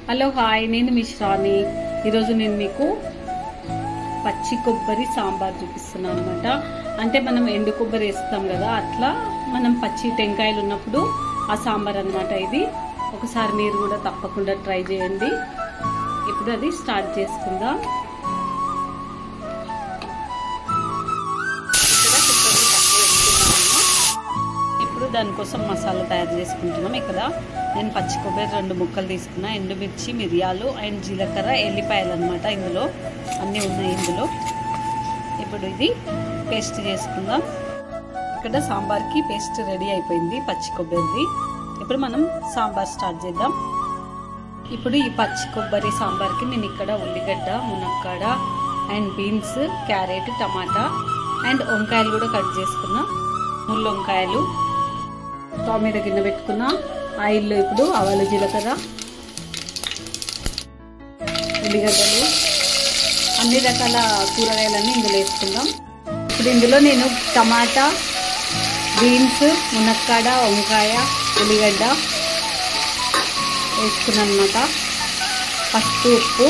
Hello hi, నేను మీ శ్రావణి. ఈరోజు నేను మీకు పచ్చి కొబ్బరి సాంబార్ చూపిస్తున్నాను అనమాట. అంటే మనం ఎండు కొబ్బరి వేస్తాం కదా, అట్లా మనం పచ్చి టెంకాయలు ఉన్నప్పుడు ఆ సాంబార్ అనమాట ఇది. ఒకసారి మీరు కూడా తప్పకుండా ట్రై చేయండి. ఇప్పుడు అది స్టార్ట్ చేసుకుందాం. ఇప్పుడు దానికోసం మసాలా తయారు చేసుకుంటున్నాం. ఇక్కడ నేను పచ్చి కొబ్బరి 2 ముక్కలు తీసుకున్నా, ఎండుమిర్చి, మిరియాలు అండ్ జీలకర్ర, ఎల్లిపాయలు అనమాట. ఇందులో అన్నీ ఉన్నాయి ఇందులో. ఇప్పుడు ఇది పేస్ట్ చేసుకుందాం. ఇక్కడ సాంబార్కి పేస్ట్ రెడీ అయిపోయింది పచ్చి కొబ్బరిది. ఇప్పుడు మనం సాంబార్ స్టార్ట్ చేద్దాం. ఇప్పుడు ఈ పచ్చి కొబ్బరి సాంబార్కి నేను ఇక్కడ ఉల్లిగడ్డ, మునక్కాడ అండ్ బీన్స్, క్యారెట్, టమాటా అండ్ వంకాయలు కూడా కట్ చేసుకున్నా. ముళ్ళు వంకాయలు, స్టవ్ మీద గిన్నె పెట్టుకున్నా. ఆయిల్లో ఇప్పుడు ఆవాలు, జీలకర్ర, ఉల్లిగడ్డలు, అన్ని రకాల కూరగాయలన్నీ ఇందులో వేసుకుందాం. ఇప్పుడు ఇందులో నేను టమాటా, బీన్స్, మునక్కాడ, వంకాయ, ఉల్లిగడ్డ వేసుకున్నాను అన్నమాట. పసుపు, ఉప్పు.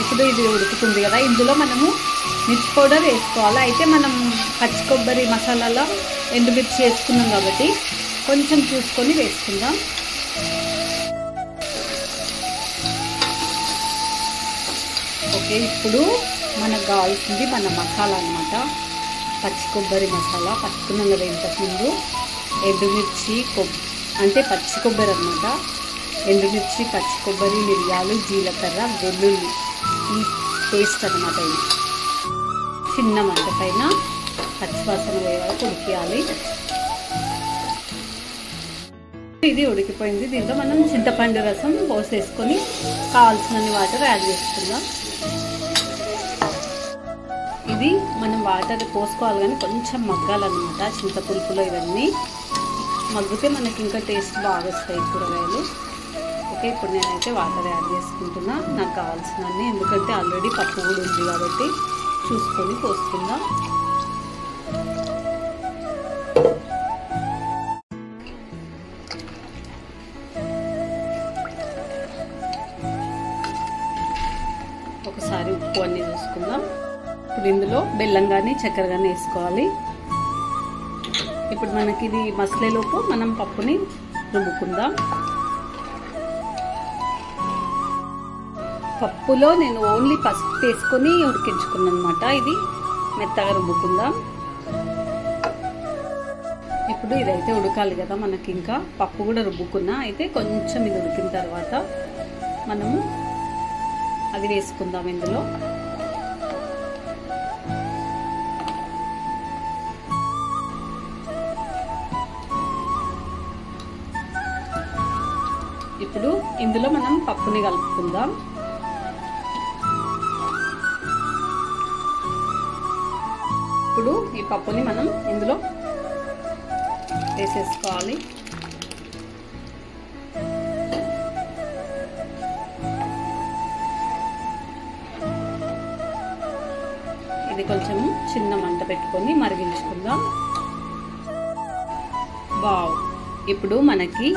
ఇప్పుడు ఇది ఉడుకుతుంది కదా, ఇందులో మనము మిర్చి పౌడర్ వేసుకోవాలి. అయితే మనం పచ్చి కొబ్బరి మసాలాలో ఎండుమిర్చి వేసుకున్నాం కాబట్టి కొంచెం చూసుకొని వేసుకుందాం. ఓకే, ఇప్పుడు మనకు కావాల్సింది మన మసాలా అన్నమాట. పచ్చి కొబ్బరి మసాలా పట్టుకున్నాం కదా ఇంతకుముందు. ఎండుమిర్చి, అంటే పచ్చి కొబ్బరి అన్నమాట. ఎండుమిర్చి, పచ్చి కొబ్బరి, మిరియాలు, జీలకర్ర, వెల్లుల్లి, ఈ పేస్ట్ అన్నమాట. ఇది చిన్న మంట పైన పచ్చివాసన పోయే వరకు ఉడికియాలి. ఇది ఉడికిపోయింది. దీంట్లో మనం చింతపండు రసం పోసేసుకొని కావాల్సినన్ని వాటర్ యాడ్ చేసుకుందాం. ఇది మనం వాటర్ పోసుకోవాలి కానీ కొంచెం మగ్గాలన్నమాట. చింతపులుపులో ఇవన్నీ మగ్గితే మనకి ఇంకా టేస్ట్ బాగా వస్తాయి కూరగాయలు. ఓకే, ఇప్పుడు నేనైతే వాటర్ యాడ్ చేసుకుంటున్నా నాకు కావాల్సినన్ని. ఎందుకంటే ఆల్రెడీ పప్పు కూడా ఉంది కాబట్టి చూసుకొని పోసుకుందాం. ఒకసారి ఉప్పు అన్నీ చూసుకుందాం. ఇప్పుడు ఇందులో బెల్లం కానీ చక్కెర కానీ వేసుకోవాలి. ఇప్పుడు మనకి ఇది మసలేలోపు మనం పప్పుని రుబ్బుకుందాం. పప్పులో నేను ఓన్లీ పసుపు వేసుకొని ఉడికించుకున్నాను అనమాట. ఇది మెత్తగా రుబ్బుకుందాం. ఇప్పుడు ఇదైతే ఉడకాలి కదా మనకి. ఇంకా పప్పు కూడా రుబ్బుకున్నా. అయితే కొంచెం ఇది ఉడికిన తర్వాత మనము అది వేసుకుందాం ఇందులో. ఇప్పుడు ఇందులో మనం పప్పుని కలుపుకుందాం. ఇప్పుడు ఈ పప్పుని మనం ఇందులో వేసేసుకోవాలి. ఇది కొంచెం చిన్న మంట పెట్టుకొని మరిగించుకుందాం. వావ్, ఇప్పుడు మనకి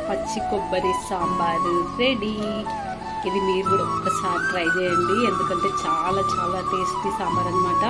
పచ్చి కొబ్బరి సాంబారు రెడీ. ఇది మీరు కూడా ఒక్కసారి ట్రై చేయండి, ఎందుకంటే చాలా చాలా టేస్టీ సాంబార్ అనమాట.